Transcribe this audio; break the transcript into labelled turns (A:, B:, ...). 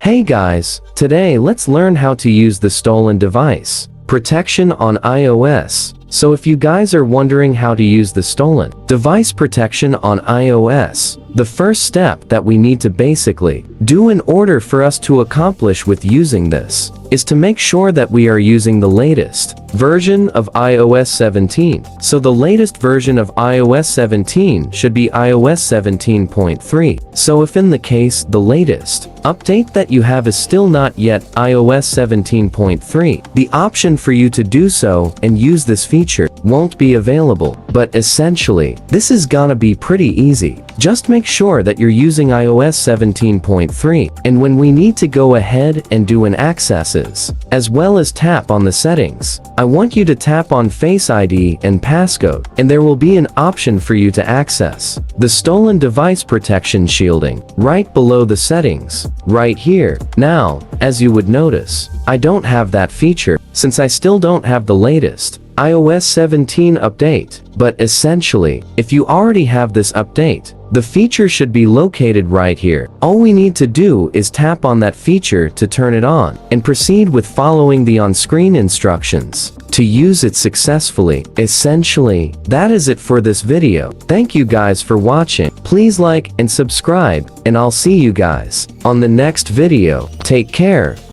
A: Hey guys, today let's learn how to use the stolen device protection on iOS. So if you guys are wondering how to use the stolen device protection on iOS, the first step that we need to basically do in order for us to accomplish with using this is to make sure that we are using the latest version of iOS 17. So the latest version of iOS 17 should be iOS 17.3. So if in the case the latest update that you have is still not yet iOS 17.3, the option for you to do so and use this feature won't be available. But essentially, this is gonna be pretty easy. Just make sure that you're using iOS 17.3, and when we need to go ahead and do an accesses, as well as tap on the settings, I want you to tap on Face ID and passcode, and there will be an option for you to access the stolen device protection shielding right below the settings, right here. Now, as you would notice, I don't have that feature since I still don't have the latest iOS 17 update. But essentially, if you already have this update, the feature should be located right here. All we need to do is tap on that feature to turn it on and proceed with following the on-screen instructions to use it successfully. Essentially, that is it for this video. Thank you guys for watching. Please like and subscribe, and I'll see you guys on the next video. Take care.